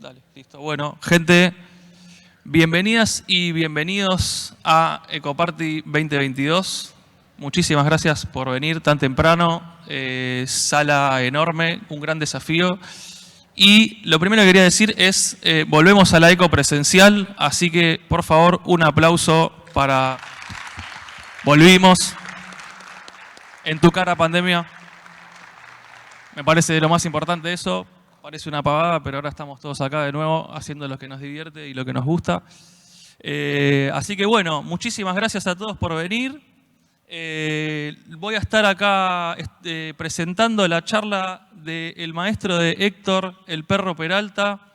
Dale, listo. Bueno, gente, bienvenidas y bienvenidos a Ecoparty 2022. Muchísimas gracias por venir tan temprano. Sala enorme, un gran desafío. Y lo primero que quería decir es, volvemos a la eco presencial, así que por favor un aplauso para... Volvimos. En tu cara, pandemia. Me parece de lo más importante eso. Parece una pavada, pero ahora estamos todos acá de nuevo haciendo lo que nos divierte y lo que nos gusta. Así que bueno, muchísimas gracias a todos por venir. Voy a estar acá presentando la charla del maestro de Héctor, el perro Peralta.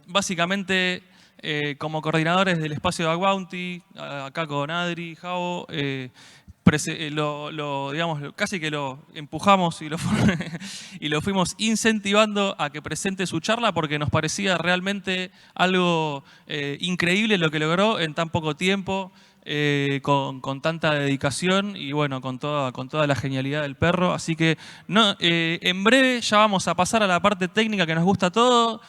Básicamente, como coordinadores del espacio de Bounty, acá con Adri, Javo, digamos, casi que lo empujamos y y lo fuimos incentivando a que presente su charla porque nos parecía realmente algo increíble lo que logró en tan poco tiempo, con tanta dedicación y bueno, con toda la genialidad del perro. Así que en breve ya vamos a pasar a la parte técnica que nos gusta a todos.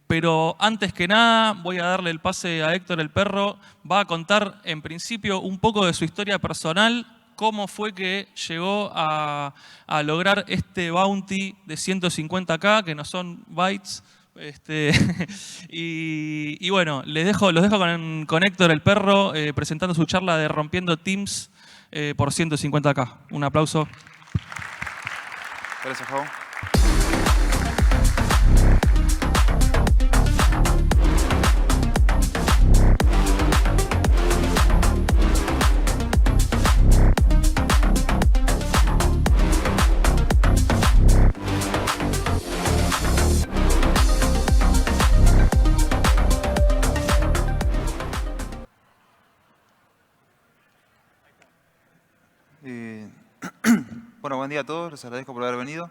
Pero antes que nada voy a darle el pase a Héctor el perro. Va a contar en principio un poco de su historia personal, cómo fue que llegó a lograr este bounty de 150K, que no son bytes. Y bueno, los dejo con Héctor el perro presentando su charla de Rompiendo Teams por 150K. Un aplauso. Gracias, Javo. Bueno, buen día a todos, les agradezco por haber venido.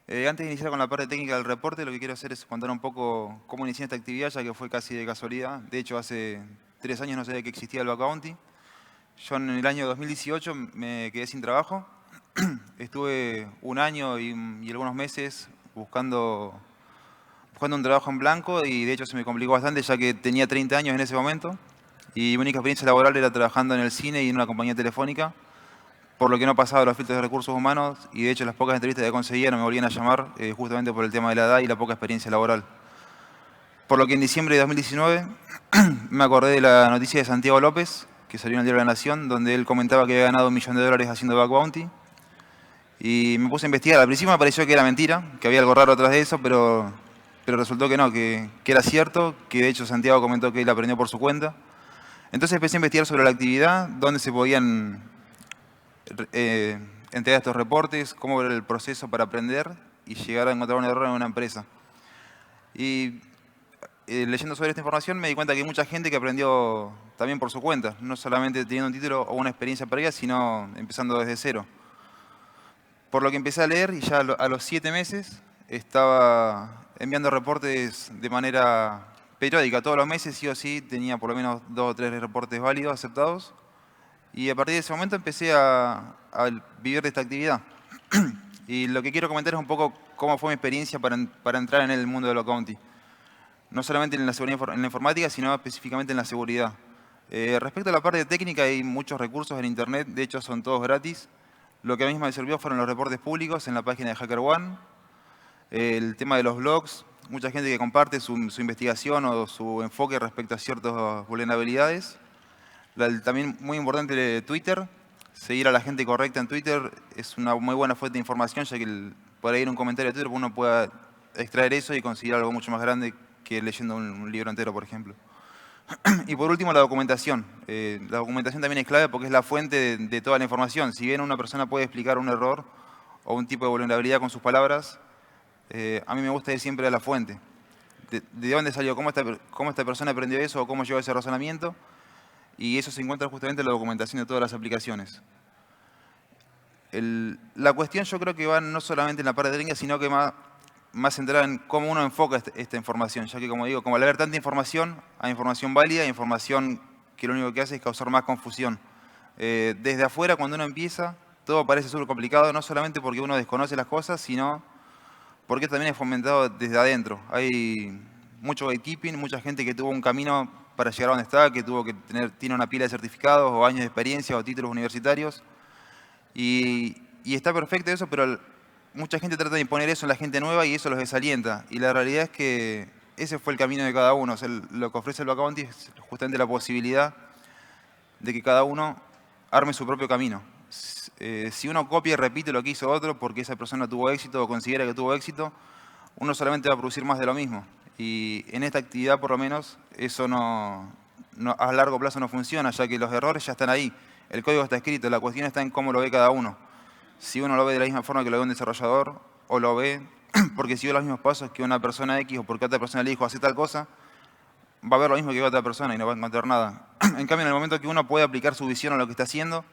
Antes de iniciar con la parte técnica del reporte, lo que quiero hacer es contar un poco cómo inicié esta actividad, ya que fue casi de casualidad. De hecho, hace 3 años no sabía que existía el Bug Bounty. Yo en el año 2018 me quedé sin trabajo. Estuve un año y algunos meses buscando un trabajo en blanco y de hecho se me complicó bastante, ya que tenía 30 años en ese momento. Y mi única experiencia laboral era trabajando en el cine y en una compañía telefónica, por lo que no pasaba los filtros de recursos humanos y de hecho las pocas entrevistas que conseguía no me volvían a llamar justamente por el tema de la edad y la poca experiencia laboral. Por lo que en diciembre de 2019 me acordé de la noticia de Santiago López, que salió en el diario La Nación, donde él comentaba que había ganado $1 millón haciendo Bug Bounty. Y me puse a investigar. Al principio me pareció que era mentira, que había algo raro atrás de eso, pero resultó que no, que era cierto, que de hecho Santiago comentó que él aprendió por su cuenta. Entonces empecé a investigar sobre la actividad, dónde se podían entregar estos reportes, cómo era el proceso para aprender y llegar a encontrar un error en una empresa. Y leyendo sobre esta información me di cuenta que hay mucha gente que aprendió también por su cuenta, no solamente teniendo un título o una experiencia previa, sino empezando desde cero. Por lo que empecé a leer y ya a los 7 meses estaba enviando reportes de manera periódica. Todos los meses, sí o sí, tenía por lo menos 2 o 3 reportes válidos, aceptados. Y a partir de ese momento empecé a vivir de esta actividad. Y lo que quiero comentar es un poco cómo fue mi experiencia para entrar en el mundo de Bug Bounty. No solamente en la seguridad, en la informática, sino específicamente en la seguridad. Respecto a la parte técnica, hay muchos recursos en internet, de hecho son todos gratis. Lo que a mí me sirvió fueron los reportes públicos en la página de HackerOne, el tema de los blogs, mucha gente que comparte su investigación o su enfoque respecto a ciertas vulnerabilidades. También muy importante Twitter, seguir a la gente correcta en Twitter es una muy buena fuente de información, ya que por ahí en un comentario de Twitter uno pueda extraer eso y conseguir algo mucho más grande que leyendo un libro entero, por ejemplo. Y por último, la documentación. La documentación también es clave porque es la fuente de toda la información. Si bien una persona puede explicar un error o un tipo de vulnerabilidad con sus palabras, a mí me gusta ir siempre a la fuente. ¿De dónde salió? ¿Cómo esta persona aprendió eso? ¿O cómo llegó a ese razonamiento? Y eso se encuentra justamente en la documentación de todas las aplicaciones. La cuestión yo creo que va no solamente en la parte técnica, sino que más centrada en cómo uno enfoca esta información, ya que como digo, como al haber tanta información, hay información válida, hay información que lo único que hace es causar más confusión. Desde afuera, cuando uno empieza, todo parece súper complicado, no solamente porque uno desconoce las cosas, sino porque también es fomentado desde adentro. Hay mucho gatekeeping, mucha gente que tuvo un camino para llegar a donde está, que tiene una pila de certificados o años de experiencia o títulos universitarios. Y está perfecto eso, pero mucha gente trata de imponer eso en la gente nueva y eso los desalienta. Y la realidad es que ese fue el camino de cada uno. O sea, lo que ofrece el Bug Bounty es justamente la posibilidad de que cada uno arme su propio camino. Si uno copia y repite lo que hizo otro porque esa persona tuvo éxito o considera que tuvo éxito, uno solamente va a producir más de lo mismo. Y en esta actividad, por lo menos, eso a largo plazo no funciona, ya que los errores ya están ahí. El código está escrito, la cuestión está en cómo lo ve cada uno. Si uno lo ve de la misma forma que lo ve un desarrollador, o lo ve porque siguió los mismos pasos que una persona X o porque otra persona le dijo hacer tal cosa, va a ver lo mismo que otra persona y no va a encontrar nada. En cambio, en el momento que uno puede aplicar su visión a lo que está haciendo,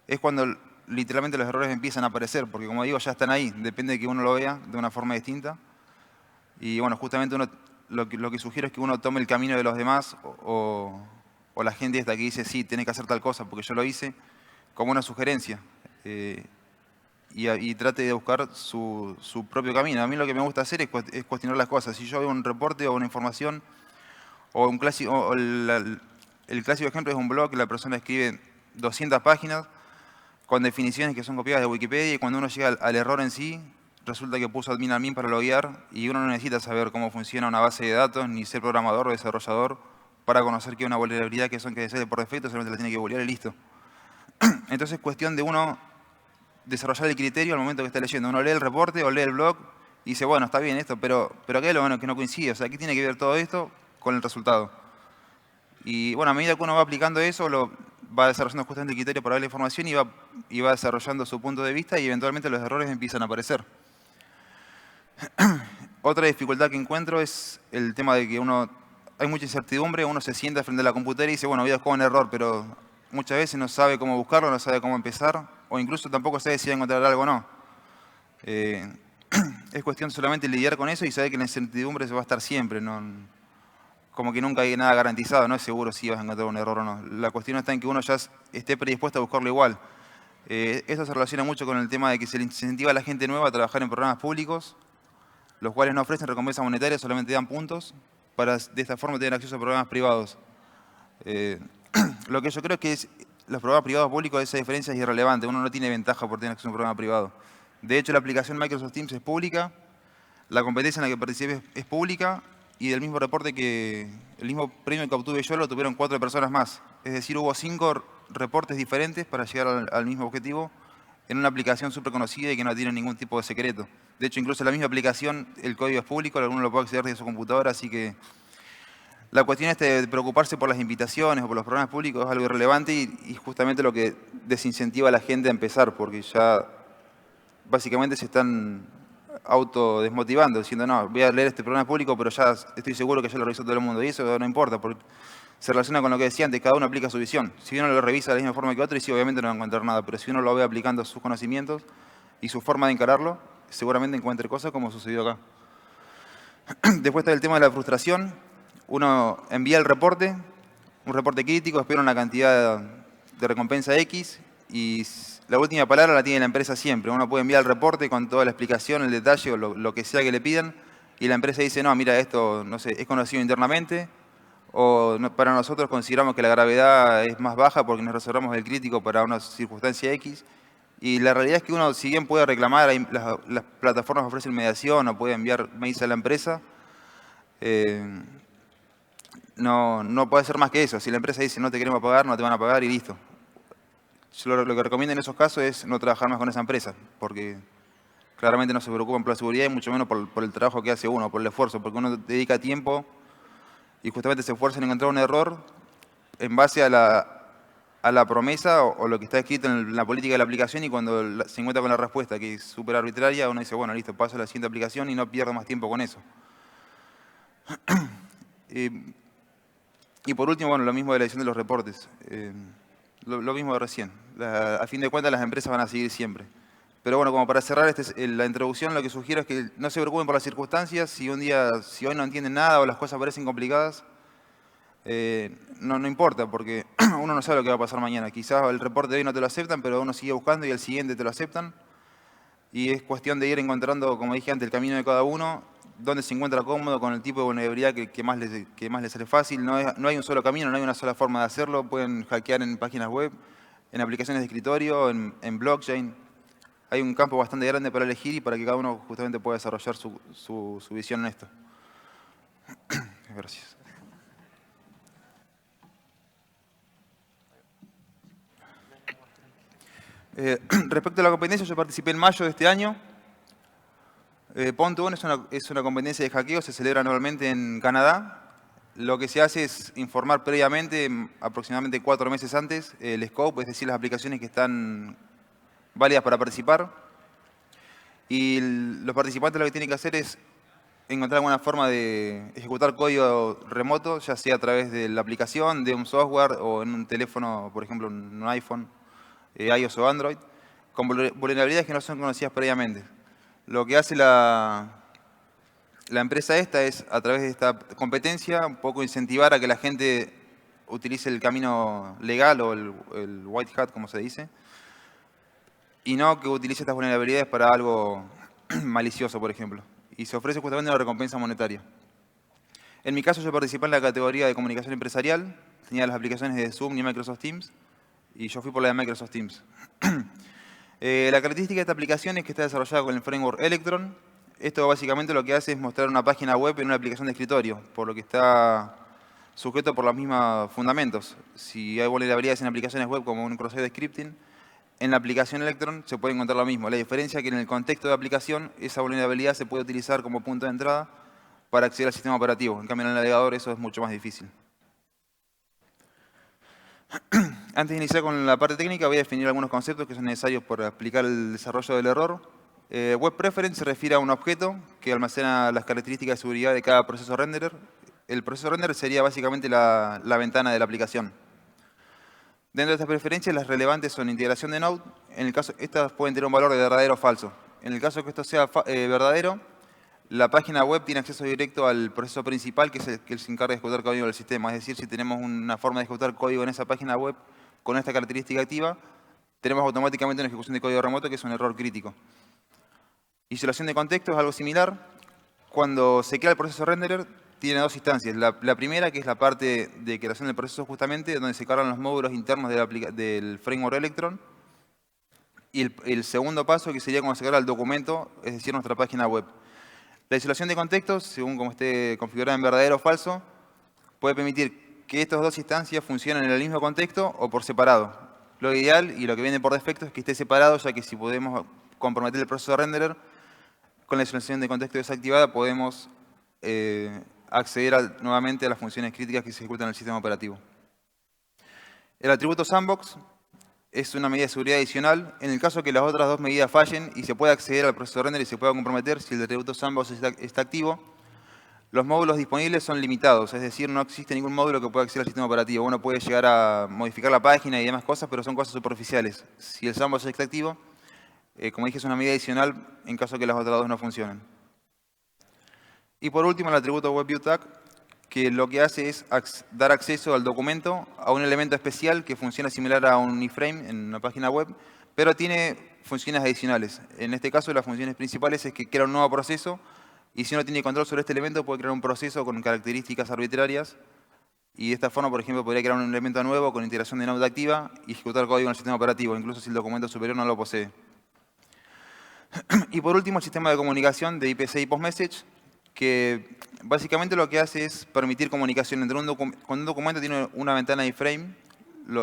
es cuando literalmente los errores empiezan a aparecer, porque como digo, ya están ahí, depende de que uno lo vea de una forma distinta. Y bueno, justamente lo que sugiero es que uno tome el camino de los demás o la gente esta que dice, sí, tiene que hacer tal cosa porque yo lo hice, como una sugerencia. Y trate de buscar su propio camino. A mí lo que me gusta hacer es cuestionar las cosas. Si yo veo un reporte o una información, o un clásico, el clásico ejemplo es un blog que la persona escribe 200 páginas con definiciones que son copiadas de Wikipedia y cuando uno llega al error en sí, resulta que puso admin para loguear y uno no necesita saber cómo funciona una base de datos, ni ser programador o desarrollador para conocer que una vulnerabilidad que son que desee por defecto solamente la tiene que bullear y listo. Entonces es cuestión de uno desarrollar el criterio al momento que está leyendo. Uno lee el reporte o lee el blog y dice, bueno, está bien esto, pero ¿qué es lo bueno que no coincide? O sea, ¿qué tiene que ver todo esto con el resultado? Y bueno, a medida que uno va aplicando eso, va desarrollando justamente el criterio para ver la información y va desarrollando su punto de vista y eventualmente los errores empiezan a aparecer. Otra dificultad que encuentro es el tema de que hay mucha incertidumbre, uno se sienta frente a la computadora y dice, bueno, voy a buscar un error, pero muchas veces no sabe cómo buscarlo, no sabe cómo empezar, o incluso tampoco sabe si va a encontrar algo o no. Es cuestión solamente de lidiar con eso y saber que la incertidumbre se va a estar siempre, como que nunca hay nada garantizado, no es seguro si vas a encontrar un error o no. La cuestión está en que uno ya esté predispuesto a buscarlo igual. Esto se relaciona mucho con el tema de que se le incentiva a la gente nueva a trabajar en programas públicos, los cuales no ofrecen recompensa monetaria, solamente dan puntos, para de esta forma tener acceso a programas privados. Lo que yo creo es que los programas privados públicos, esa diferencia es irrelevante, uno no tiene ventaja por tener acceso a un programa privado. De hecho, la aplicación Microsoft Teams es pública, la competencia en la que participé es pública, y el mismo el mismo premio que obtuve yo lo tuvieron 4 personas más. Es decir, hubo 5 reportes diferentes para llegar al mismo objetivo en una aplicación súper conocida y que no tiene ningún tipo de secreto. De hecho, incluso la misma aplicación, el código es público, alguno lo puede acceder desde su computadora, así que la cuestión de preocuparse por las invitaciones o por los programas públicos es algo irrelevante y justamente lo que desincentiva a la gente a empezar, porque ya básicamente se están autodesmotivando, diciendo, no, voy a leer este programa público, pero ya estoy seguro que ya lo revisó todo el mundo. Y eso no importa, porque se relaciona con lo que decía antes, cada uno aplica su visión. Si uno lo revisa de la misma forma que otro, y sí, obviamente no va a encontrar nada, pero si uno lo ve aplicando sus conocimientos y su forma de encararlo, seguramente encuentre cosas como sucedió acá. Después está el tema de la frustración. Uno envía el reporte, un reporte crítico, espera una cantidad de recompensa X y la última palabra la tiene la empresa siempre. Uno puede enviar el reporte con toda la explicación, el detalle o lo que sea que le pidan y la empresa dice, no, mira, esto no sé, es conocido internamente o para nosotros consideramos que la gravedad es más baja porque nos reservamos el crítico para una circunstancia X. Y la realidad es que uno, si bien puede reclamar, las plataformas ofrecen mediación o puede enviar mails a la empresa, no puede ser más que eso. Si la empresa dice no te queremos pagar, no te van a pagar y listo. Yo lo que recomiendo en esos casos es no trabajar más con esa empresa, porque claramente no se preocupan por la seguridad y mucho menos por el trabajo que hace uno, por el esfuerzo, porque uno dedica tiempo y justamente se esfuerza en encontrar un error en base a la promesa o lo que está escrito en la política de la aplicación y cuando se encuentra con la respuesta que es súper arbitraria, uno dice, bueno, listo, paso a la siguiente aplicación y no pierdo más tiempo con eso. Y por último, bueno, lo mismo de la edición de los reportes. Lo mismo de recién. A fin de cuentas, las empresas van a seguir siempre. Pero bueno, como para cerrar la introducción, lo que sugiero es que no se preocupen por las circunstancias. Si hoy no entienden nada o las cosas parecen complicadas, no importa, porque uno no sabe lo que va a pasar mañana. Quizás el reporte de hoy no te lo aceptan, pero uno sigue buscando y el siguiente te lo aceptan. y es cuestión de ir encontrando, como dije antes, el camino de cada uno, dónde se encuentra cómodo con el tipo de vulnerabilidad que más les sale fácil. No hay un solo camino, no hay una sola forma de hacerlo. Pueden hackear en páginas web, en aplicaciones de escritorio, en blockchain. Hay un campo bastante grande para elegir y para que cada uno justamente pueda desarrollar su visión en esto. Gracias. Respecto a la competencia, yo participé en mayo de este año. Pont-One es una competencia de hackeo, se celebra anualmente en Canadá. Lo que se hace es informar previamente, aproximadamente 4 meses antes, el scope, es decir, las aplicaciones que están válidas para participar. Y los participantes lo que tienen que hacer es encontrar alguna forma de ejecutar código remoto, ya sea a través de la aplicación, de un software o en un teléfono, por ejemplo, un iPhone, iOS o Android, con vulnerabilidades que no son conocidas previamente. Lo que hace la empresa esta es, a través de esta competencia, un poco incentivar a que la gente utilice el camino legal o el white hat, como se dice, y no que utilice estas vulnerabilidades para algo malicioso, por ejemplo. Y se ofrece justamente una recompensa monetaria. En mi caso, yo participé en la categoría de comunicación empresarial, tenía las aplicaciones de Zoom y Microsoft Teams, y yo fui por la de Microsoft Teams. La característica de esta aplicación es que está desarrollada con el framework Electron. Esto básicamente lo que hace es mostrar una página web en una aplicación de escritorio, por lo que está sujeto por los mismos fundamentos. Si hay vulnerabilidades en aplicaciones web como un cross-site scripting, en la aplicación Electron se puede encontrar lo mismo. La diferencia es que en el contexto de aplicación esa vulnerabilidad se puede utilizar como punto de entrada para acceder al sistema operativo. En cambio en el navegador eso es mucho más difícil. Antes de iniciar con la parte técnica voy a definir algunos conceptos que son necesarios para explicar el desarrollo del error. Web Preference se refiere a un objeto que almacena las características de seguridad de cada proceso renderer. El proceso renderer sería básicamente la ventana de la aplicación. Dentro de estas preferencias, las relevantes son integración de Node. En el caso, estas pueden tener un valor de verdadero o falso. En el caso que esto sea verdadero, la página web tiene acceso directo al proceso principal, que es el que se encarga de ejecutar código del sistema. Es decir, si tenemos una forma de ejecutar código en esa página web con esta característica activa, tenemos automáticamente una ejecución de código remoto, que es un error crítico. Isolación de contexto es algo similar. Cuando se crea el proceso renderer, tiene dos instancias. La primera, que es la parte de creación del proceso justamente, donde se cargan los módulos internos del framework Electron. Y el segundo paso, que sería cuando se carga el documento, es decir, nuestra página web. La isolación de contextos, según como esté configurada en verdadero o falso, puede permitir que estas dos instancias funcionen en el mismo contexto o por separado. Lo ideal y lo que viene por defecto es que esté separado, ya que si podemos comprometer el proceso renderer, con la isolación de contexto desactivada podemos acceder nuevamente a las funciones críticas que se ejecutan en el sistema operativo. El atributo sandbox es una medida de seguridad adicional. En el caso que las otras dos medidas fallen y se pueda acceder al proceso render y se pueda comprometer, si el atributo sandbox está activo, los módulos disponibles son limitados, es decir, no existe ningún módulo que pueda acceder al sistema operativo. Uno puede llegar a modificar la página y demás cosas, pero son cosas superficiales. Si el sandbox está activo, como dije, es una medida adicional en caso que las otras dos no funcionen. Y por último, el atributo WebViewTag, que lo que hace es dar acceso al documento a un elemento especial que funciona similar a un iframe en una página web, pero tiene funciones adicionales. En este caso, las funciones principales es que crea un nuevo proceso, y si uno tiene control sobre este elemento, puede crear un proceso con características arbitrarias, y de esta forma, por ejemplo, podría crear un elemento nuevo con integración de Node activa y ejecutar código en el sistema operativo, incluso si el documento superior no lo posee. Y por último, el sistema de comunicación de IPC y postmessage, que básicamente lo que hace es permitir comunicación entre cuando un documento tiene una ventana de iframe,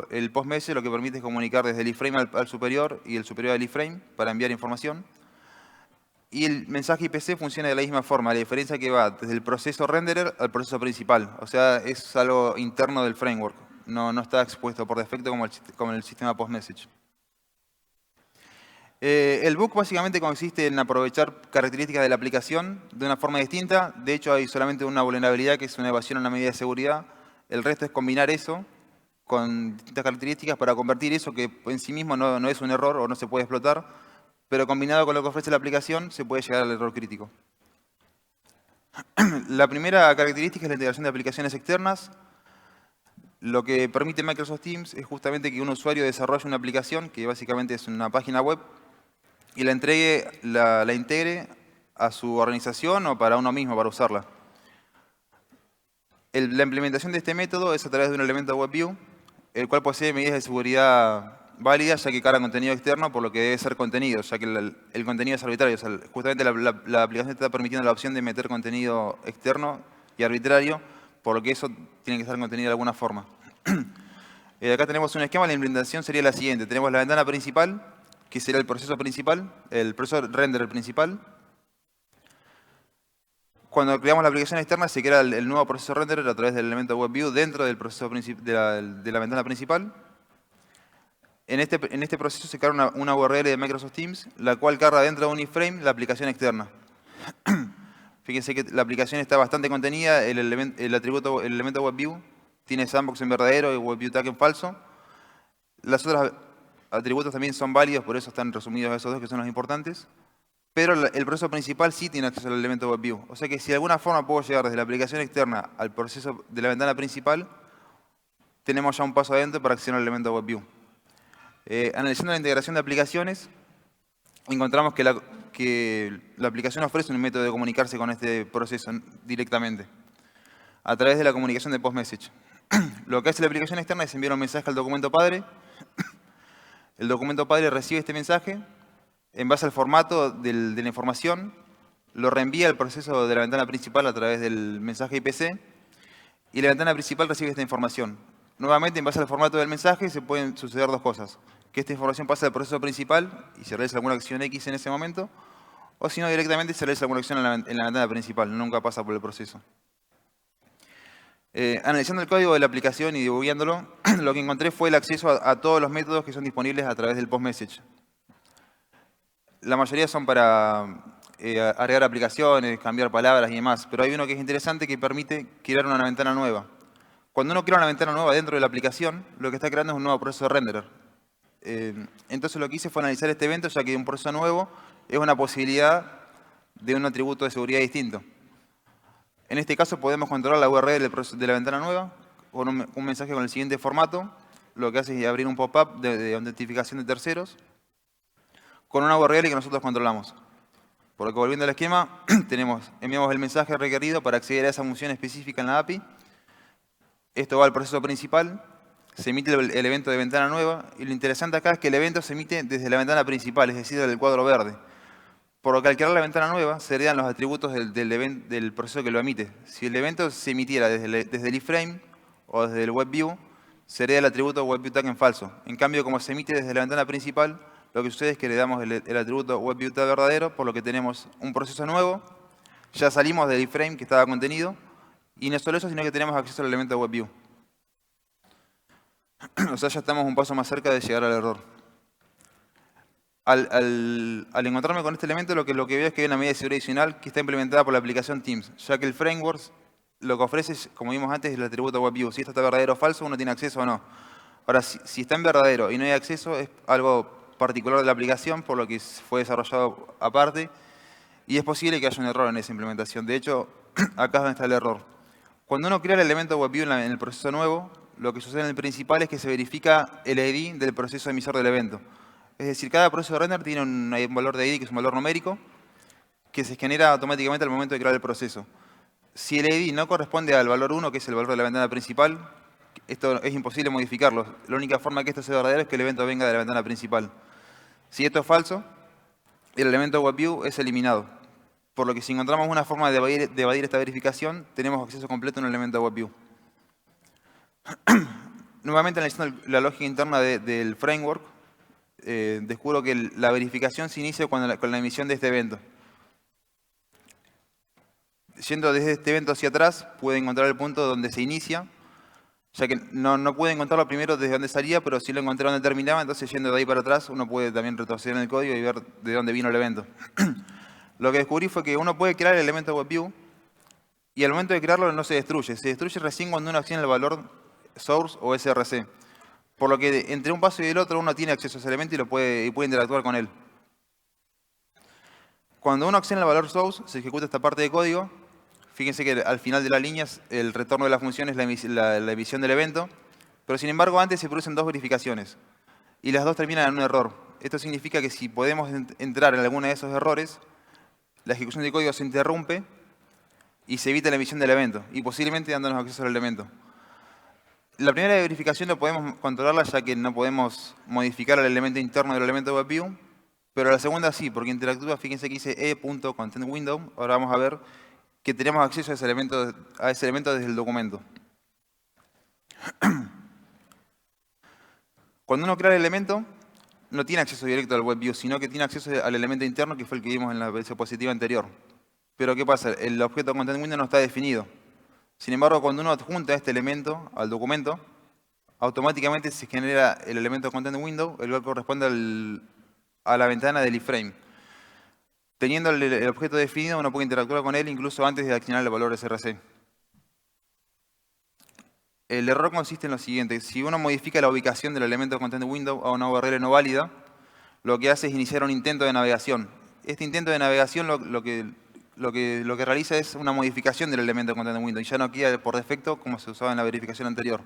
el postmessage lo que permite es comunicar desde el iframe al superior y el superior al iframe para enviar información. Y el mensaje IPC funciona de la misma forma, la diferencia es que va desde el proceso renderer al proceso principal. O sea, es algo interno del framework, no está expuesto por defecto como el sistema postmessage. El bug básicamente consiste en aprovechar características de la aplicación de una forma distinta. De hecho, hay solamente una vulnerabilidad que es una evasión a una medida de seguridad. El resto es combinar eso con distintas características para convertir eso, que en sí mismo no es un error o no se puede explotar, pero combinado con lo que ofrece la aplicación se puede llegar al error crítico. La primera característica es la integración de aplicaciones externas. Lo que permite Microsoft Teams es justamente que un usuario desarrolle una aplicación, que básicamente es una página web, y la integre a su organización o para uno mismo, para usarla. La implementación de este método es a través de un elemento WebView, el cual posee medidas de seguridad válidas, ya que carga contenido externo, por lo que debe ser contenido, ya que el contenido es arbitrario. O sea, justamente la aplicación te está permitiendo la opción de meter contenido externo y arbitrario, por lo que eso tiene que ser contenido de alguna forma. Acá tenemos un esquema, la implementación sería la siguiente. Tenemos la ventana principal, que sería el proceso principal, el proceso render principal. Cuando creamos la aplicación externa, se crea el nuevo proceso renderer a través del elemento WebView dentro del proceso de la ventana principal. En este proceso se crea una URL de Microsoft Teams, la cual carga dentro de un iframe la aplicación externa. Fíjense que la aplicación está bastante contenida, el elemento WebView tiene sandbox en verdadero y WebView tag en falso. Los otros atributos también son válidos, por eso están resumidos esos dos que son los importantes. Pero el proceso principal sí tiene acceso al elemento WebView. O sea que si de alguna forma puedo llegar desde la aplicación externa al proceso de la ventana principal, tenemos ya un paso adentro para acceder al elemento WebView. Analizando la integración de aplicaciones, encontramos que la aplicación ofrece un método de comunicarse con este proceso directamente, a través de la comunicación de post-message. Lo que hace la aplicación externa es enviar un mensaje al documento padre. El documento padre recibe este mensaje, en base al formato de la información, lo reenvía al proceso de la ventana principal a través del mensaje IPC, y la ventana principal recibe esta información. Nuevamente, en base al formato del mensaje, se pueden suceder dos cosas. Que esta información pase al proceso principal y se realiza alguna acción X en ese momento, o si no, directamente se realiza alguna acción en la ventana principal, nunca pasa por el proceso. Analizando el código de la aplicación y debugueándolo, lo que encontré fue el acceso a todos los métodos que son disponibles a través del post-message. La mayoría son para agregar aplicaciones, cambiar palabras y demás, pero hay uno que es interesante que permite crear una ventana nueva. Cuando uno crea una ventana nueva dentro de la aplicación, lo que está creando es un nuevo proceso de renderer. Entonces lo que hice fue analizar este evento, ya que un proceso nuevo es una posibilidad de un atributo de seguridad distinto. En este caso podemos controlar la URL de la ventana nueva con un mensaje con el siguiente formato. Lo que hace es abrir un pop-up de autentificación de terceros con una URL que nosotros controlamos. Por lo que, volviendo al esquema, enviamos el mensaje requerido para acceder a esa función específica en la API. Esto va al proceso principal, se emite el evento de ventana nueva, y lo interesante acá es que el evento se emite desde la ventana principal, es decir, del cuadro verde. Por lo que al crear la ventana nueva, se heredan los atributos del proceso que lo emite. Si el evento se emitiera desde el iframe o desde el WebView, se hereda el atributo WebView tag en falso. En cambio, como se emite desde la ventana principal, lo que sucede es que le damos el atributo WebView tag verdadero, por lo que tenemos un proceso nuevo, ya salimos del iframe que estaba contenido, y no solo eso, sino que tenemos acceso al elemento WebView. O sea, ya estamos un paso más cerca de llegar al error. Al encontrarme con este elemento, lo que veo es que hay una medida de seguridad adicional que está implementada por la aplicación Teams, ya que el framework lo que ofrece, como vimos antes, es el atributo WebView. Si esto está verdadero o falso, uno tiene acceso o no. Ahora, si está en verdadero y no hay acceso, es algo particular de la aplicación, por lo que fue desarrollado aparte, y es posible que haya un error en esa implementación. De hecho, acá es donde está el error. Cuando uno crea el elemento WebView en el proceso nuevo, lo que sucede en el principal es que se verifica el ID del proceso emisor del evento. Es decir, cada proceso de render tiene un valor de ID, que es un valor numérico, que se genera automáticamente al momento de crear el proceso. Si el ID no corresponde al valor 1, que es el valor de la ventana principal, esto es imposible modificarlo. La única forma que esto sea verdadero es que el evento venga de la ventana principal. Si esto es falso, el elemento WebView es eliminado. Por lo que si encontramos una forma de evadir esta verificación, tenemos acceso completo a un elemento WebView. Nuevamente, analizando la lógica interna del framework, descubro que la verificación se inicia con la emisión de este evento. Yendo desde este evento hacia atrás, puede encontrar el punto donde se inicia, ya que no puede encontrarlo primero desde donde salía, pero sí lo encontré donde terminaba, entonces yendo de ahí para atrás, uno puede también retroceder en el código y ver de dónde vino el evento. Lo que descubrí fue que uno puede crear el elemento WebView y al momento de crearlo no se destruye recién cuando uno acciona el valor source o src. Por lo que entre un paso y el otro uno tiene acceso a ese elemento y puede interactuar con él. Cuando uno acciona el valor source, se ejecuta esta parte de código. Fíjense que al final de la línea el retorno de la función es la emisión del evento, pero sin embargo antes se producen dos verificaciones y las dos terminan en un error. Esto significa que si podemos entrar en alguno de esos errores, la ejecución del código se interrumpe y se evita la emisión del evento, y posiblemente dándonos acceso al elemento. La primera verificación no podemos controlarla ya que no podemos modificar el elemento interno del elemento WebView, pero la segunda sí, porque interactúa, fíjense que dice e.contentWindow. Ahora vamos a ver que tenemos acceso a ese elemento desde el documento. Cuando uno crea el elemento, no tiene acceso directo al WebView, sino que tiene acceso al elemento interno, que fue el que vimos en la diapositiva anterior. Pero ¿qué pasa? El objeto contentWindow no está definido. Sin embargo, cuando uno adjunta este elemento al documento, automáticamente se genera el elemento contentWindow, el cual corresponde a la ventana del iframe. Teniendo el objeto definido, uno puede interactuar con él incluso antes de accionar el valor src. El error consiste en lo siguiente: si uno modifica la ubicación del elemento contentWindow a una URL no válida, lo que hace es iniciar un intento de navegación. Este intento de navegación lo que realiza es una modificación del elemento contentWindow y ya no queda por defecto como se usaba en la verificación anterior.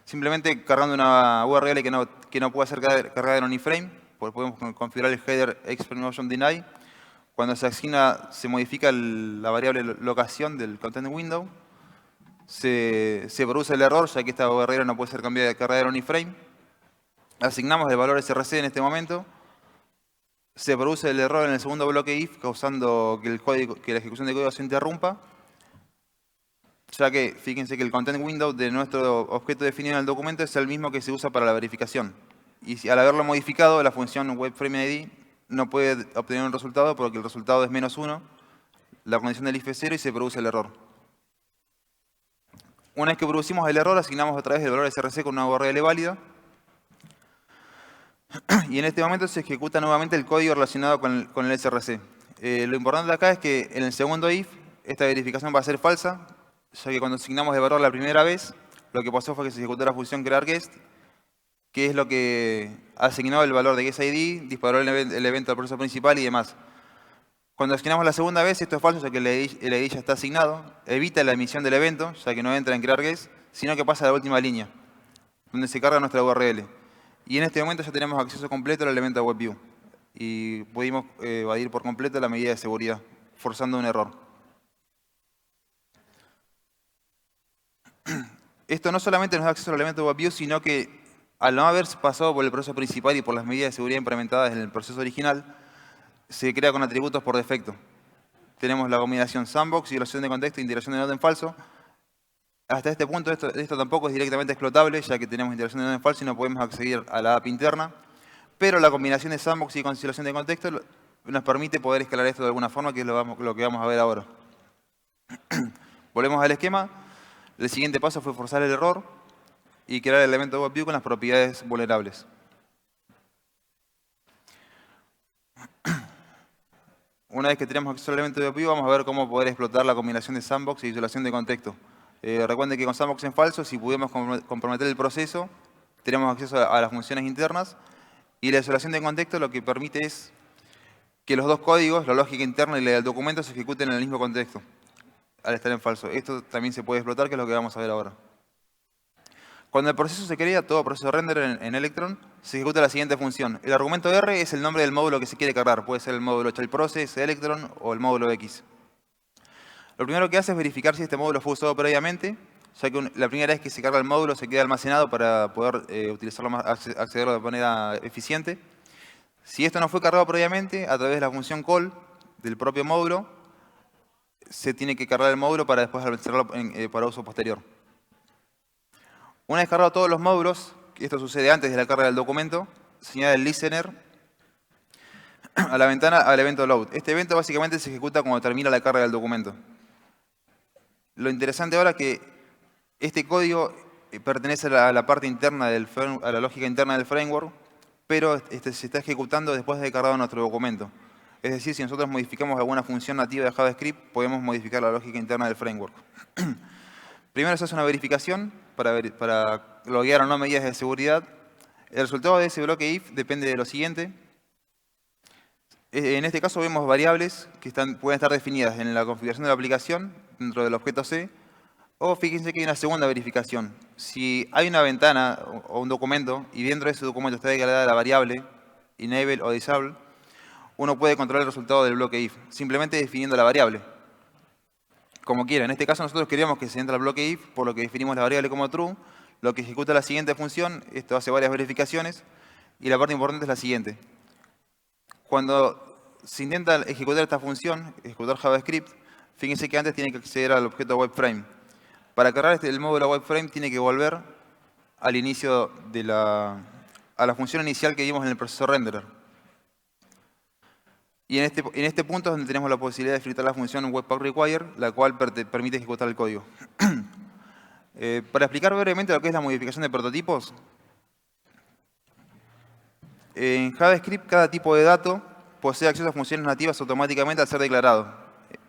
Simplemente cargando una URL que no puede ser cargada en un iframe, porque podemos configurar el header expression_deny. Cuando se asigna, se modifica la variable locación del contentWindow, se produce el error, ya que esta URL no puede ser cargada en un iframe. Asignamos el valor src en este momento. Se produce el error en el segundo bloque if, causando que la ejecución de código se interrumpa, ya que fíjense que el contentWindow de nuestro objeto definido en el documento es el mismo que se usa para la verificación. Y al haberlo modificado, la función webFrameID no puede obtener un resultado porque el resultado es -1, la condición del if es 0 y se produce el error. Una vez que producimos el error, asignamos otra vez el valor src con una URL válida. Y en este momento se ejecuta nuevamente el código relacionado con el src. Lo importante acá es que en el segundo if, esta verificación va a ser falsa, ya que cuando asignamos el valor la primera vez, lo que pasó fue que se ejecutó la función crearGuest, que es lo que asignó el valor de guestID, disparó el evento al proceso principal y demás. Cuando asignamos la segunda vez, esto es falso, ya que el ID ya está asignado, evita la emisión del evento, ya que no entra en crearGuest, sino que pasa a la última línea, donde se carga nuestra URL. Y en este momento ya tenemos acceso completo al elemento de WebView. Y pudimos evadir por completo la medida de seguridad, forzando un error. Esto no solamente nos da acceso al elemento de WebView, sino que al no haber pasado por el proceso principal y por las medidas de seguridad implementadas en el proceso original, se crea con atributos por defecto. Tenemos la combinación sandbox, violación de contexto e integración de nota en falso. Hasta este punto esto tampoco es directamente explotable, ya que tenemos integración de nota en falso y no podemos acceder a la API interna. Pero la combinación de sandbox y conciliación de contexto nos permite poder escalar esto de alguna forma, que es lo que vamos a ver ahora. Volvemos al esquema. El siguiente paso fue forzar el error y crear el elemento WebView con las propiedades vulnerables. Una vez que tenemos acceso al elemento WebView, vamos a ver cómo poder explotar la combinación de sandbox y isolación de contexto. Recuerden que con sandbox en falso, si pudiéramos comprometer el proceso, tenemos acceso a las funciones internas. Y la isolación de contexto lo que permite es que los dos códigos, la lógica interna y la del documento, se ejecuten en el mismo contexto, al estar en falso. Esto también se puede explotar, que es lo que vamos a ver ahora. Cuando el proceso se crea, todo proceso render en Electron, se ejecuta la siguiente función. El argumento R es el nombre del módulo que se quiere cargar. Puede ser el módulo child process, Electron o el módulo X. Lo primero que hace es verificar si este módulo fue usado previamente, ya que la primera vez que se carga el módulo se queda almacenado para poder utilizarlo accederlo de manera eficiente. Si esto no fue cargado previamente, a través de la función call del propio módulo, se tiene que cargar el módulo para después almacenarlo para uso posterior. Una vez cargados todos los módulos, esto sucede antes de la carga del documento, se añade el listener a la ventana al evento load. Este evento básicamente se ejecuta cuando termina la carga del documento. Lo interesante ahora es que este código pertenece a la parte interna a la lógica interna del framework, pero se está ejecutando después de cargado nuestro documento. Es decir, si nosotros modificamos alguna función nativa de JavaScript, podemos modificar la lógica interna del framework. Primero se hace una verificación para loguear o no medidas de seguridad. El resultado de ese bloque if depende de lo siguiente. En este caso vemos variables que pueden estar definidas en la configuración de la aplicación, dentro del objeto C, o fíjense que hay una segunda verificación. Si hay una ventana o un documento y dentro de ese documento está declarada la variable enable o disable, uno puede controlar el resultado del bloque if, simplemente definiendo la variable. Como quiera, en este caso nosotros queríamos que se entre al bloque if, por lo que definimos la variable como true, lo que ejecuta la siguiente función, esto hace varias verificaciones, y la parte importante es la siguiente. Cuando se intenta ejecutar esta función, ejecutar JavaScript, fíjense que antes tiene que acceder al objeto WebFrame. Para cargar el módulo WebFrame tiene que volver al inicio de a la función inicial que vimos en el proceso renderer. Y en este punto es donde tenemos la posibilidad de filtrar la función WebPackRequire, la cual permite ejecutar el código. Para explicar brevemente lo que es la modificación de prototipos, en JavaScript cada tipo de dato posee acceso a funciones nativas automáticamente al ser declarado.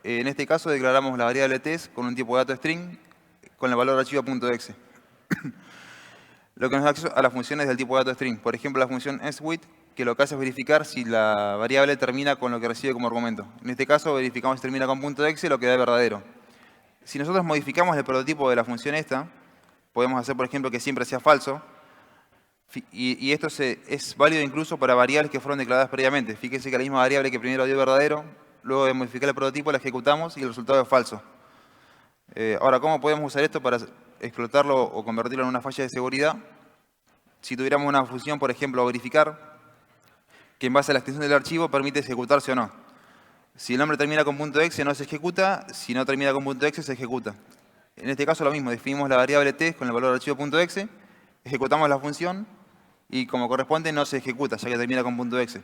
En este caso declaramos la variable test con un tipo de dato string con el valor archivo.exe. Lo que nos da acceso a las funciones del tipo de dato string. Por ejemplo, la función switch, que lo que hace es verificar si la variable termina con lo que recibe como argumento. En este caso verificamos si termina con .exe, lo que da verdadero. Si nosotros modificamos el prototipo de la función esta, podemos hacer, por ejemplo, que siempre sea falso. Y esto es válido incluso para variables que fueron declaradas previamente. Fíjense que la misma variable que primero dio verdadero, luego de modificar el prototipo la ejecutamos y el resultado es falso. Ahora, ¿cómo podemos usar esto para explotarlo o convertirlo en una falla de seguridad? Si tuviéramos una función, por ejemplo, verificar, que en base a la extensión del archivo permite ejecutarse o no. Si el nombre termina con .exe no se ejecuta, si no termina con .exe se ejecuta. En este caso lo mismo, definimos la variable test con el valor archivo.exe, ejecutamos la función y como corresponde no se ejecuta, ya que termina con .exe.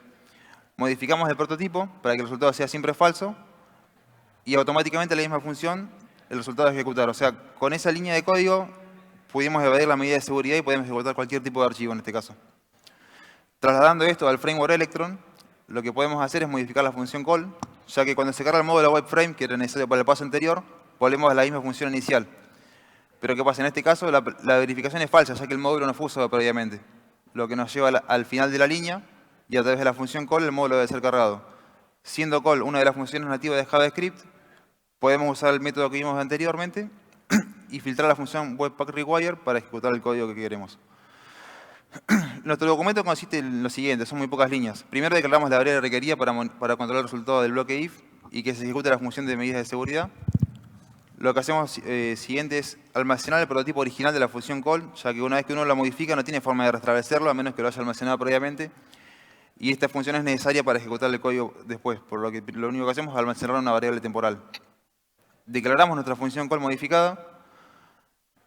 Modificamos el prototipo para que el resultado sea siempre falso y automáticamente la misma función, el resultado es ejecutar. O sea, con esa línea de código pudimos evadir la medida de seguridad y podemos ejecutar cualquier tipo de archivo en este caso. Trasladando esto al framework Electron, lo que podemos hacer es modificar la función call, ya que cuando se carga el módulo WebFrame, que era necesario para el paso anterior, volvemos a la misma función inicial. Pero ¿qué pasa? En este caso la verificación es falsa, ya que el módulo no fue usado previamente. Lo que nos lleva al final de la línea y a través de la función call el módulo debe ser cargado. Siendo call una de las funciones nativas de JavaScript, podemos usar el método que vimos anteriormente y filtrar la función WebPackRequire para ejecutar el código que queremos. Nuestro documento consiste en lo siguiente, son muy pocas líneas. Primero declaramos la variable requerida para controlar el resultado del bloque if y que se ejecute la función de medidas de seguridad. Lo que hacemos siguiente es almacenar el prototipo original de la función call, ya que una vez que uno la modifica no tiene forma de restablecerlo, a menos que lo haya almacenado previamente. Y esta función es necesaria para ejecutar el código después, por lo que lo único que hacemos es almacenar una variable temporal. Declaramos nuestra función call modificada.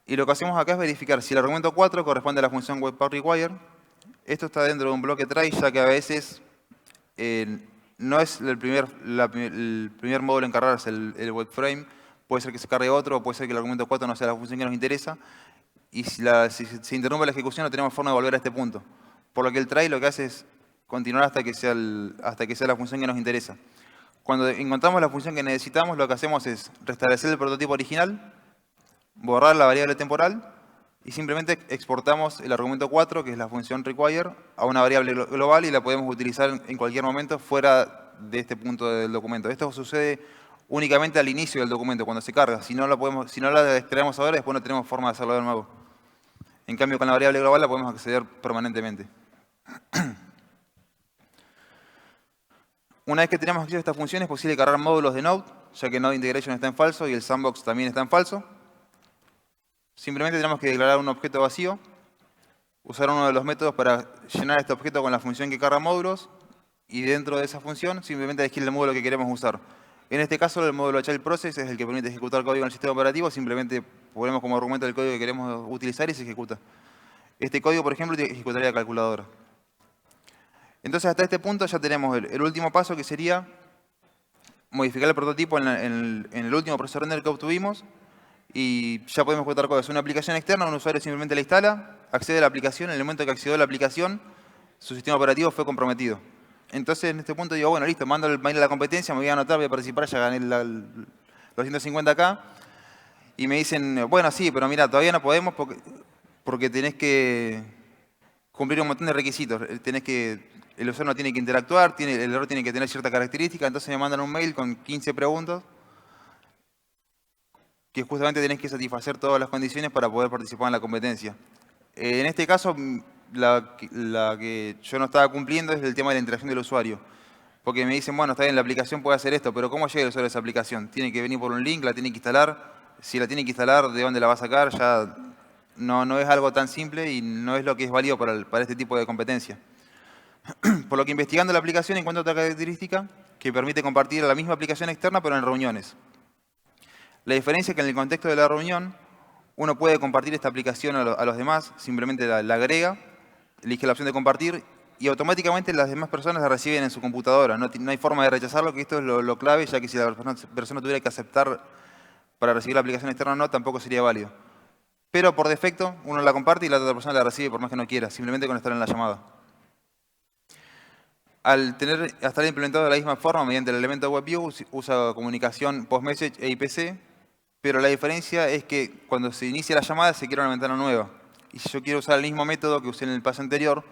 Y lo que hacemos acá es verificar si el argumento 4 corresponde a la función WebPackRequire. Esto está dentro de un bloque try, ya que a veces no es el primer módulo en cargarse el WebFrame. Puede ser que se cargue otro, o puede ser que el argumento 4 no sea la función que nos interesa. Y si se interrumpe la ejecución no tenemos forma de volver a este punto. Por lo que el try lo que hace es continuar hasta que sea la función que nos interesa. Cuando encontramos la función que necesitamos, lo que hacemos es restablecer el prototipo original, borrar la variable temporal y simplemente exportamos el argumento 4, que es la función require, a una variable global y la podemos utilizar en cualquier momento fuera de este punto del documento. Esto sucede únicamente al inicio del documento, cuando se carga. Si no la extraemos ahora, después no tenemos forma de hacerlo de nuevo. En cambio, con la variable global la podemos acceder permanentemente. Una vez que tenemos acceso a esta función, es posible cargar módulos de Node, ya que Node Integration está en falso y el Sandbox también está en falso. Simplemente tenemos que declarar un objeto vacío, usar uno de los métodos para llenar este objeto con la función que carga módulos y dentro de esa función simplemente elegir el módulo que queremos usar. En este caso el módulo Child Process es el que permite ejecutar código en el sistema operativo, simplemente ponemos como argumento el código que queremos utilizar y se ejecuta. Este código, por ejemplo, ejecutaría la calculadora. Entonces hasta este punto ya tenemos el último paso, que sería modificar el prototipo en el último proceso render que obtuvimos y ya podemos ejecutar código. Es una aplicación externa, un usuario simplemente la instala, accede a la aplicación, en el momento que accedió a la aplicación, su sistema operativo fue comprometido. Entonces en este punto digo, bueno, listo, mando el mail a la competencia, me voy a anotar, voy a participar, ya gané los 150K. Y me dicen, bueno, sí, pero mira, todavía no podemos porque tenés que cumplir un montón de requisitos. El usuario no tiene que interactuar, el error tiene que tener cierta característica, entonces me mandan un mail con 15 preguntas que justamente tenés que satisfacer todas las condiciones para poder participar en la competencia. En este caso, la que yo no estaba cumpliendo es el tema de la interacción del usuario. Porque me dicen, bueno, está bien, la aplicación puede hacer esto, pero ¿cómo llega el usuario a esa aplicación? Tiene que venir por un link, la tiene que instalar. Si la tiene que instalar, ¿de dónde la va a sacar? Ya no es algo tan simple y no es lo que es válido para este tipo de competencia. Por lo que investigando la aplicación encuentro otra característica que permite compartir la misma aplicación externa pero en reuniones. La diferencia es que en el contexto de la reunión uno puede compartir esta aplicación a los demás, simplemente la agrega, elige la opción de compartir y automáticamente las demás personas la reciben en su computadora. No hay forma de rechazarlo, que esto es lo clave, ya que si la persona tuviera que aceptar para recibir la aplicación externa o no, tampoco sería válido. Pero por defecto uno la comparte y la otra persona la recibe por más que no quiera, simplemente con estar en la llamada. Al estar implementado de la misma forma, mediante el elemento WebView, usa comunicación post-message e IPC, pero la diferencia es que cuando se inicia la llamada se crea una ventana nueva. Y si yo quiero usar el mismo método que usé en el paso anterior,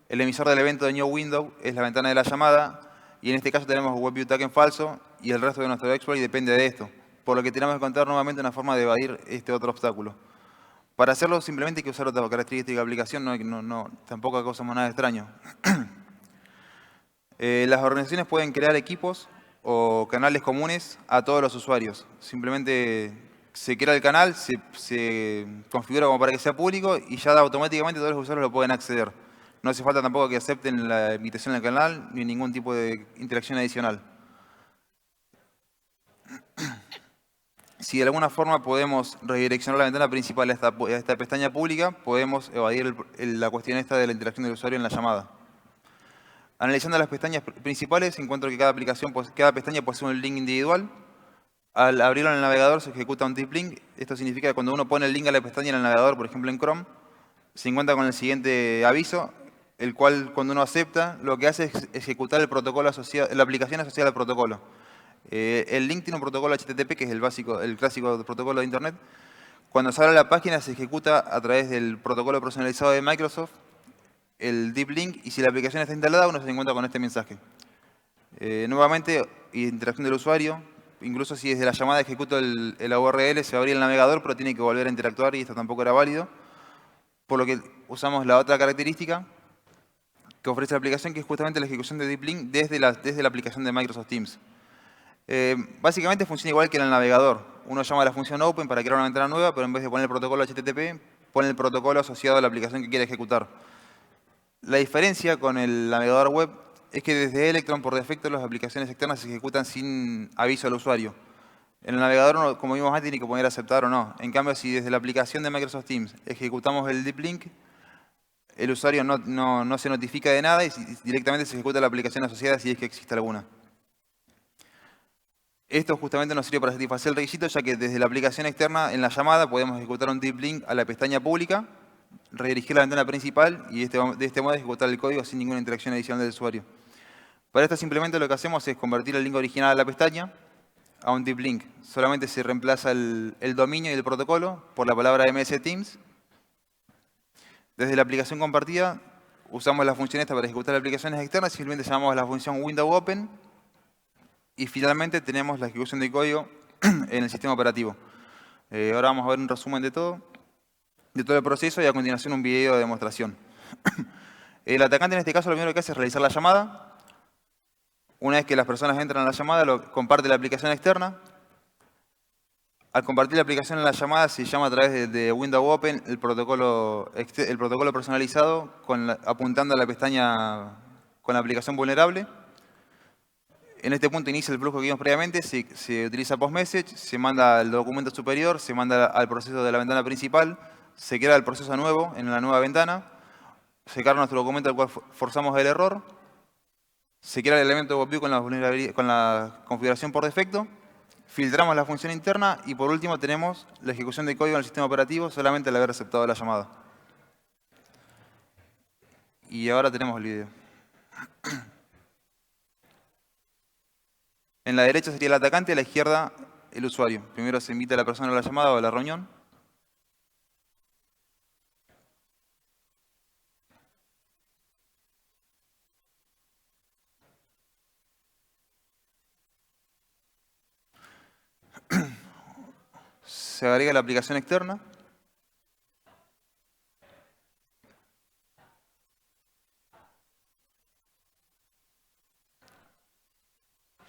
el emisor del evento de New Window es la ventana de la llamada, y en este caso tenemos WebView tag en falso, y el resto de nuestro exploit depende de esto. Por lo que tenemos que encontrar nuevamente una forma de evadir este otro obstáculo. Para hacerlo simplemente hay que usar otra característica de aplicación, tampoco causamos nada extraño. Las organizaciones pueden crear equipos o canales comunes a todos los usuarios. Simplemente se crea el canal, se configura como para que sea público y ya automáticamente todos los usuarios lo pueden acceder. No hace falta tampoco que acepten la invitación al canal ni ningún tipo de interacción adicional. Si de alguna forma podemos redireccionar la ventana principal a esta pestaña pública, podemos evadir la cuestión esta de la interacción del usuario en la llamada. Analizando las pestañas principales, encuentro que cada pestaña posee un link individual. Al abrirlo en el navegador se ejecuta un deep link. Esto significa que cuando uno pone el link a la pestaña en el navegador, por ejemplo en Chrome, se encuentra con el siguiente aviso, el cual cuando uno acepta, lo que hace es ejecutar el protocolo asociado, la aplicación asociada al protocolo. El link tiene un protocolo HTTP, que es el clásico protocolo de Internet. Cuando se abre la página se ejecuta a través del protocolo personalizado de Microsoft, el deep link, y si la aplicación está instalada, uno se encuentra con este mensaje. Nuevamente, interacción del usuario. Incluso si desde la llamada ejecuto la URL, se va a abrir el navegador, pero tiene que volver a interactuar y esto tampoco era válido. Por lo que usamos la otra característica que ofrece la aplicación, que es justamente la ejecución de deep link desde la aplicación de Microsoft Teams. Básicamente funciona igual que en el navegador. Uno llama a la función open para crear una ventana nueva, pero en vez de poner el protocolo HTTP, pone el protocolo asociado a la aplicación que quiere ejecutar. La diferencia con el navegador web es que desde Electron, por defecto, las aplicaciones externas se ejecutan sin aviso al usuario. En el navegador, como vimos antes, tiene que poner aceptar o no. En cambio, si desde la aplicación de Microsoft Teams ejecutamos el deep link, el usuario no se notifica de nada y directamente se ejecuta la aplicación asociada si es que existe alguna. Esto justamente nos sirve para satisfacer el requisito, ya que desde la aplicación externa, en la llamada, podemos ejecutar un deep link a la pestaña pública, redirigir la ventana principal y de este modo ejecutar el código sin ninguna interacción adicional del usuario. Para esto simplemente lo que hacemos es convertir el link original a la pestaña a un deep link. Solamente se reemplaza el dominio y el protocolo por la palabra MS Teams. Desde la aplicación compartida usamos la función esta para ejecutar aplicaciones externas, simplemente llamamos a la función window open y finalmente tenemos la ejecución de código en el sistema operativo. Ahora vamos a ver un resumen de todo el proceso y a continuación un video de demostración. El atacante en este caso lo primero que hace es realizar la llamada. Una vez que las personas entran a la llamada, comparte la aplicación externa. Al compartir la aplicación en la llamada se llama a través de Window Open el protocolo personalizado apuntando a la pestaña con la aplicación vulnerable. En este punto inicia el flujo que vimos previamente, se utiliza post-message, se manda al documento superior, se manda al proceso de la ventana principal, se crea el proceso nuevo en la nueva ventana, se carga nuestro documento al cual forzamos el error, se crea el elemento WebView con la configuración por defecto, filtramos la función interna y por último tenemos la ejecución de código en el sistema operativo solamente al haber aceptado la llamada. Y ahora tenemos el video. En la derecha sería el atacante, a la izquierda el usuario. Primero se invita a la persona a la llamada o a la reunión. Se agrega la aplicación externa.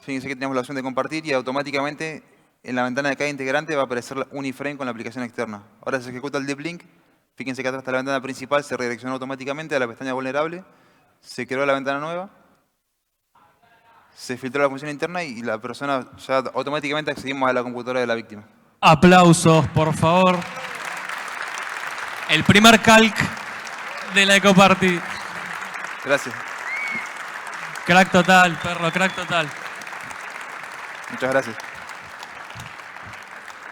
Fíjense que tenemos la opción de compartir y automáticamente en la ventana de cada integrante va a aparecer un iframe con la aplicación externa. Ahora se ejecuta el deep link. Fíjense que atrás está la ventana principal, se redireccionó automáticamente a la pestaña vulnerable. Se creó la ventana nueva. Se filtró la función interna y la persona ya automáticamente accedimos a la computadora de la víctima. Aplausos, por favor. El primer calc de la Ecoparty. Gracias. Crack total, perro, crack total. Muchas gracias.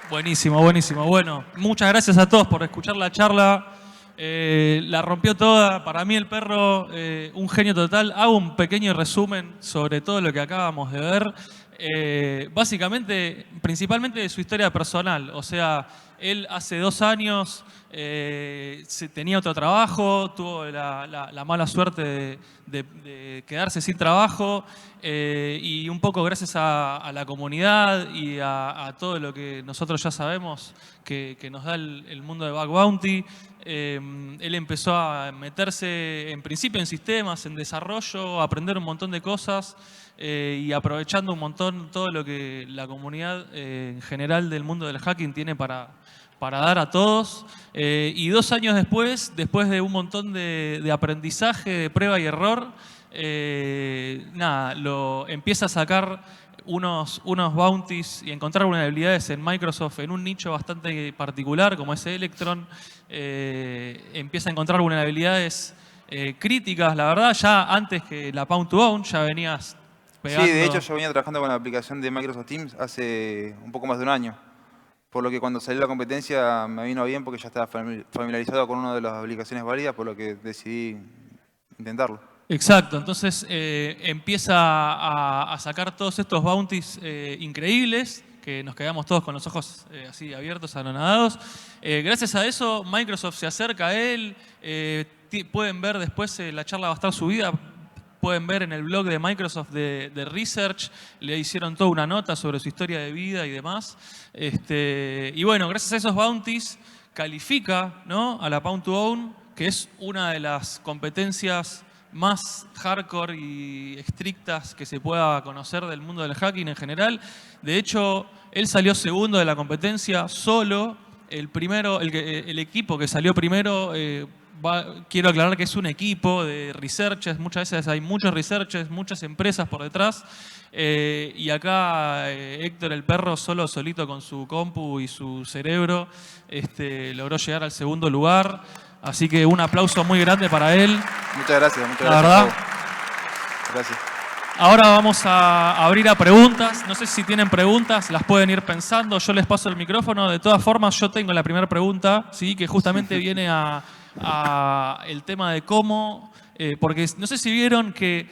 Buenísimo, buenísimo. Bueno, muchas gracias a todos por escuchar la charla. La rompió toda. Para mí el perro, un genio total. Hago un pequeño resumen sobre todo lo que acabamos de ver. Básicamente, principalmente de su historia personal. O sea, él hace 2 años tenía otro trabajo, tuvo la mala suerte de quedarse sin trabajo y un poco gracias a la comunidad y a todo lo que nosotros ya sabemos que nos da el mundo de Bug Bounty. Él empezó a meterse en principio en sistemas, en desarrollo, a aprender un montón de cosas y aprovechando un montón todo lo que la comunidad en general del mundo del hacking tiene para dar a todos. Y 2 años después de un montón de aprendizaje, de prueba y error, empieza a sacar unos bounties y encontrar vulnerabilidades en Microsoft en un nicho bastante particular como es Electron. Empieza a encontrar vulnerabilidades críticas, la verdad, ya antes que la Pound to Own, ya venías pegando. Sí, de hecho yo venía trabajando con la aplicación de Microsoft Teams hace un poco más de 1 año. Por lo que cuando salió la competencia me vino bien porque ya estaba familiarizado con una de las aplicaciones válidas, por lo que decidí intentarlo. Exacto, entonces empieza a sacar todos estos bounties increíbles, que nos quedamos todos con los ojos así abiertos, anonadados. Gracias a eso, Microsoft se acerca a él. Pueden ver después, la charla va a estar subida. Pueden ver en el blog de Microsoft de Research, le hicieron toda una nota sobre su historia de vida y demás. Y bueno, gracias a esos bounties, califica, ¿no?, a la Pound to Own, que es una de las competencias más hardcore y estrictas que se pueda conocer del mundo del hacking en general. De hecho, él salió segundo de la competencia solo. El equipo que salió primero, quiero aclarar que es un equipo de researchers. Muchas veces hay muchos researchers, muchas empresas por detrás. Y acá Héctor el perro, solito con su compu y su cerebro, logró llegar al segundo lugar. Así que un aplauso muy grande para él. Muchas gracias, muchas la gracias. Verdad. Gracias. Ahora vamos a abrir a preguntas. No sé si tienen preguntas, las pueden ir pensando. Yo les paso el micrófono. De todas formas, yo tengo la primera pregunta, ¿sí?, que justamente viene a el tema de cómo, porque no sé si vieron que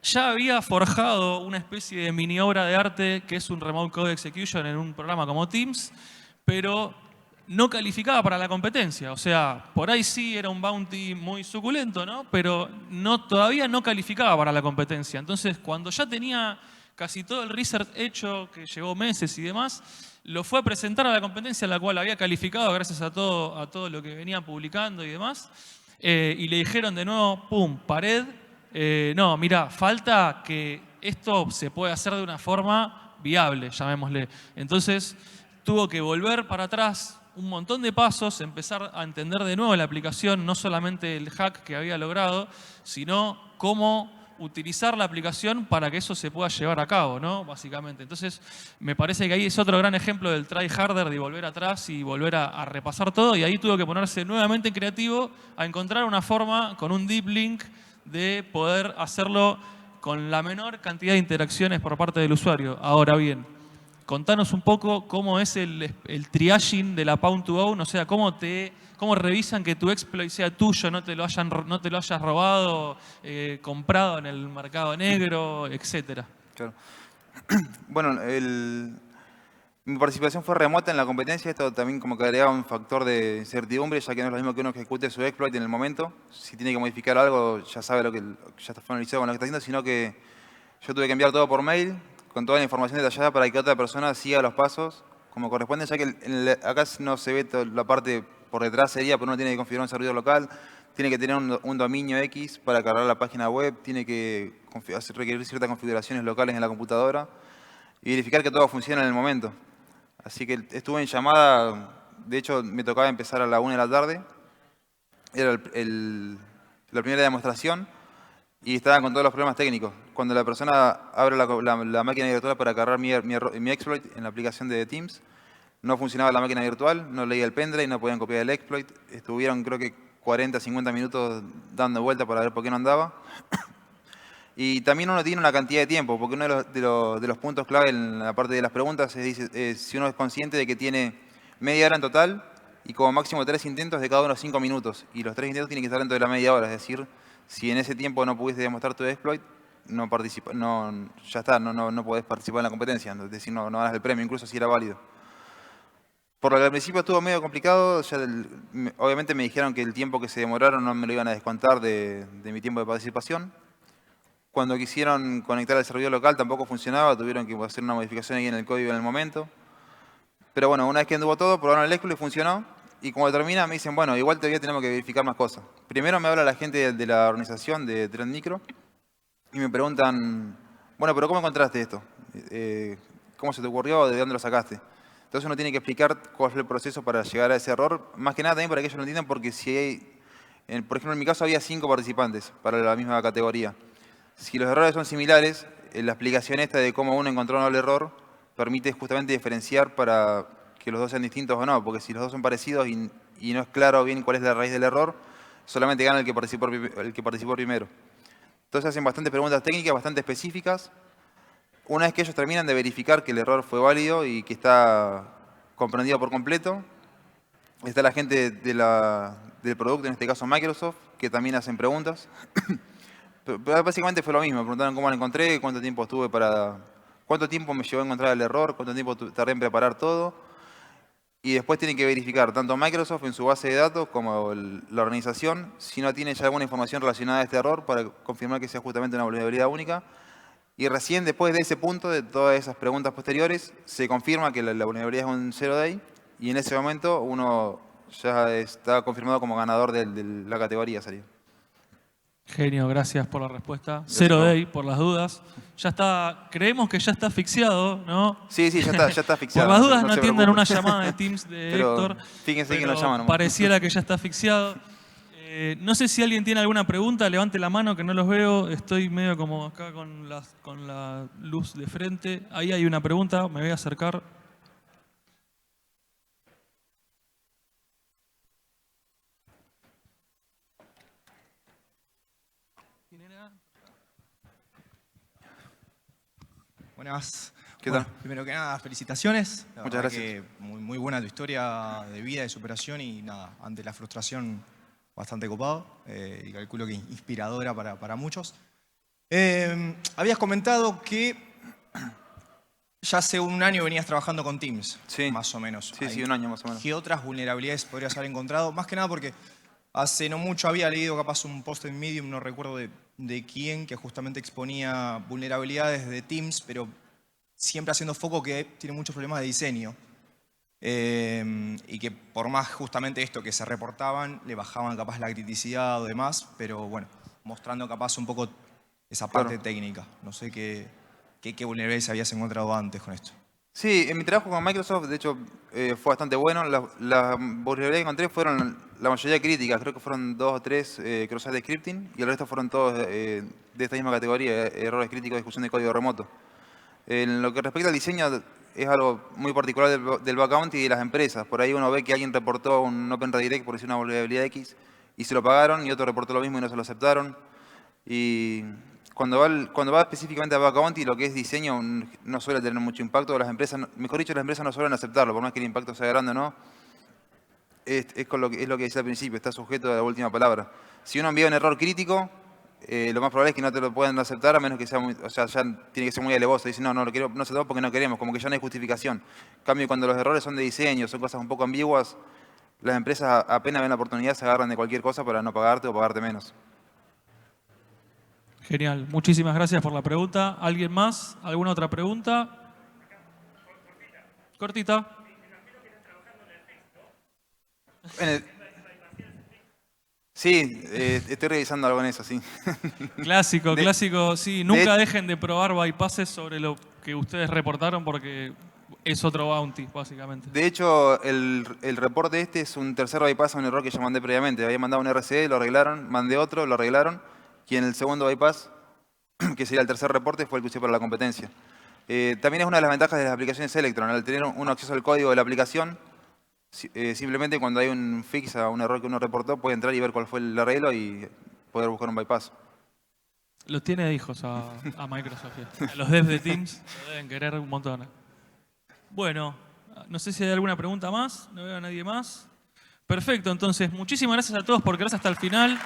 ya había forjado una especie de mini obra de arte que es un Remote Code Execution en un programa como Teams, pero no calificaba para la competencia. O sea, por ahí sí era un bounty muy suculento, ¿no?, pero todavía no calificaba para la competencia. Entonces, cuando ya tenía casi todo el research hecho, que llevó meses y demás, lo fue a presentar a la competencia, a la cual había calificado gracias a todo lo que venía publicando y demás. Y le dijeron de nuevo, ¡pum!, pared. No, mira, falta que esto se pueda hacer de una forma viable, llamémosle. Entonces, tuvo que volver para atrás un montón de pasos, empezar a entender de nuevo la aplicación, no solamente el hack que había logrado, sino cómo utilizar la aplicación para que eso se pueda llevar a cabo, ¿no?, básicamente. Entonces, me parece que ahí es otro gran ejemplo del try harder, de volver atrás y volver a repasar todo, y ahí tuvo que ponerse nuevamente creativo a encontrar una forma con un deep link de poder hacerlo con la menor cantidad de interacciones por parte del usuario. Ahora bien, contanos un poco cómo es el triaging de la Pound to Own, o sea, cómo revisan que tu exploit sea tuyo, no te lo hayas robado, comprado en el mercado negro, etcétera. Claro. Bueno, mi participación fue remota en la competencia. Esto también como que agrega un factor de incertidumbre, ya que no es lo mismo que uno ejecute su exploit en el momento. Si tiene que modificar algo, ya sabe lo que ya está familiarizado con lo que está haciendo, sino que yo tuve que enviar todo por mail, con toda la información detallada para que otra persona siga los pasos como corresponde, ya que acá no se ve toda la parte por detrás sería, pero uno tiene que configurar un servidor local, tiene que tener un dominio X para cargar la página web, tiene que requerir ciertas configuraciones locales en la computadora y verificar que todo funciona en el momento. Así que estuve en llamada, de hecho me tocaba empezar a la 1 de la tarde, era la primera demostración y estaban con todos los problemas técnicos. Cuando la persona abre la máquina virtual para cargar mi exploit en la aplicación de Teams, no funcionaba la máquina virtual, no leía el pendrive, no podían copiar el exploit. Estuvieron creo que 40, 50 minutos dando vuelta para ver por qué no andaba. Y también uno tiene una cantidad de tiempo, porque uno de los puntos clave en la parte de las preguntas es si uno es consciente de que tiene media hora en total y como máximo 3 intentos de cada uno 5 minutos. Y los 3 intentos tienen que estar dentro de la media hora, es decir, si en ese tiempo no pudiste demostrar tu exploit, ya está, no podés participar en la competencia, es decir, no ganas el premio, incluso si era válido. Por lo que al principio estuvo medio complicado, obviamente me dijeron que el tiempo que se demoraron no me lo iban a descontar de mi tiempo de participación. Cuando quisieron conectar al servidor local tampoco funcionaba, tuvieron que hacer una modificación ahí en el código en el momento. Pero bueno, una vez que anduvo todo, probaron el exploit y funcionó. Y cuando termina me dicen, bueno, igual todavía tenemos que verificar más cosas. Primero me habla la gente de la organización de Trend Micro y me preguntan, bueno, pero ¿cómo encontraste esto? ¿Cómo se te ocurrió? ¿De dónde lo sacaste? Entonces uno tiene que explicar cuál fue el proceso para llegar a ese error. Más que nada también para que ellos lo entiendan, porque si hay, por ejemplo, en mi caso había 5 participantes para la misma categoría. Si los errores son similares, la explicación esta de cómo uno encontró o no el error permite justamente diferenciar para que los dos sean distintos o no, porque si los dos son parecidos y no es claro bien cuál es la raíz del error, solamente gana el que participó primero. Entonces hacen bastantes preguntas técnicas, bastante específicas. Una vez que ellos terminan de verificar que el error fue válido y que está comprendido por completo, está la gente del producto, en este caso Microsoft, que también hacen preguntas. Pero básicamente fue lo mismo, me preguntaron cómo lo encontré, cuánto tiempo cuánto tiempo me llevó a encontrar el error, cuánto tiempo tardé en preparar todo. Y después tienen que verificar tanto Microsoft en su base de datos como la organización si no tiene ya alguna información relacionada a este error para confirmar que sea justamente una vulnerabilidad única. Y recién después de ese punto, de todas esas preguntas posteriores, se confirma que la vulnerabilidad es un 0-day y en ese momento uno ya está confirmado como ganador de la categoría. Sería. Genio, gracias por la respuesta. 0-day, por las dudas. Ya está, creemos que ya está asfixiado, ¿no? Sí, ya está asfixiado. Por las dudas no atiendan una llamada de Teams de Héctor. Fíjense que lo llaman. Pareciera que ya está asfixiado. No sé si alguien tiene alguna pregunta, levante la mano que no los veo. Estoy medio como acá con la luz de frente. Ahí hay una pregunta, me voy a acercar. Buenas. ¿Qué tal? Primero que nada, felicitaciones. Muchas gracias. Muy buena tu historia de vida, de superación y nada, ante la frustración bastante copado y calculo que inspiradora para muchos. Habías comentado que ya hace un año venías trabajando con Teams, sí, más o menos. Sí, un año más o menos. ¿Qué otras vulnerabilidades podrías haber encontrado? Más que nada porque hace no mucho había leído capaz un post en Medium, no recuerdo de quién, que justamente exponía vulnerabilidades de Teams, pero siempre haciendo foco que tiene muchos problemas de diseño. Y que por más justamente esto que se reportaban, le bajaban capaz la criticidad o demás, pero bueno, mostrando capaz un poco esa parte técnica. No sé qué vulnerabilidades habías encontrado antes con esto. Sí, en mi trabajo con Microsoft, de hecho, fue bastante bueno. Las vulnerabilidades que encontré fueron la mayoría críticas, creo que fueron 2 o 3 cross-site scripting y el resto fueron todos de esta misma categoría, errores críticos de ejecución de código remoto. En lo que respecta al diseño, es algo muy particular del bug bounty y de las empresas. Por ahí uno ve que alguien reportó un Open Redirect por decir una vulnerabilidad X y se lo pagaron y otro reportó lo mismo y no se lo aceptaron. Y cuando va específicamente a bug bounty, lo que es diseño no suele tener mucho impacto. Las empresas, mejor dicho, las empresas no suelen aceptarlo, por más que el impacto sea grande o no. Es lo que decía al principio, está sujeto a la última palabra. Si uno envía un error crítico, lo más probable es que no te lo puedan aceptar a menos que sea ya tiene que ser muy alevoso. Dicen, no lo quiero, no aceptamos porque no queremos, como que ya no hay justificación. En cambio, cuando los errores son de diseño, son cosas un poco ambiguas, las empresas apenas ven la oportunidad se agarran de cualquier cosa para no pagarte o pagarte menos. Genial, muchísimas gracias por la pregunta. ¿Alguien más? ¿Alguna otra pregunta? Cortita. Sí, estoy revisando algo en eso, sí. Clásico, De- clásico. Sí, nunca dejen de probar bypasses sobre lo que ustedes reportaron porque es otro bounty, básicamente. De hecho, el reporte este es un tercer bypass a un error que yo mandé previamente. Había mandado un RCE, lo arreglaron, mandé otro, lo arreglaron, y en el segundo bypass, que sería el tercer reporte, fue el que usé para la competencia. También es una de las ventajas de las aplicaciones Electron. Al tener uno acceso al código de la aplicación, simplemente cuando hay un fix a un error que uno reportó, puede entrar y ver cuál fue el arreglo y poder buscar un bypass. Los tiene de hijos a Microsoft. A los devs de Teams lo deben querer un montón. Bueno, no sé si hay alguna pregunta más. No veo a nadie más. Perfecto, entonces, muchísimas gracias a todos por quedarse hasta el final.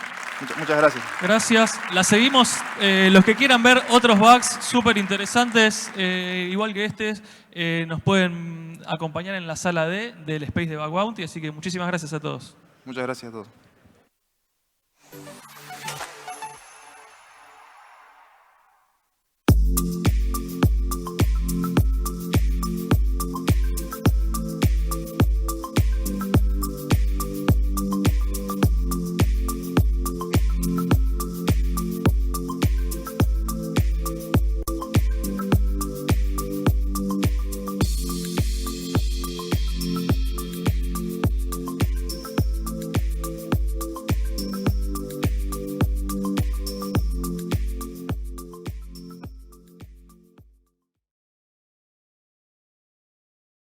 Muchas gracias. Gracias. La seguimos. Los que quieran ver otros bugs súper interesantes, igual que este, nos pueden acompañar en la sala D del Space de Bug Bounty. Así que muchísimas gracias a todos. Muchas gracias a todos.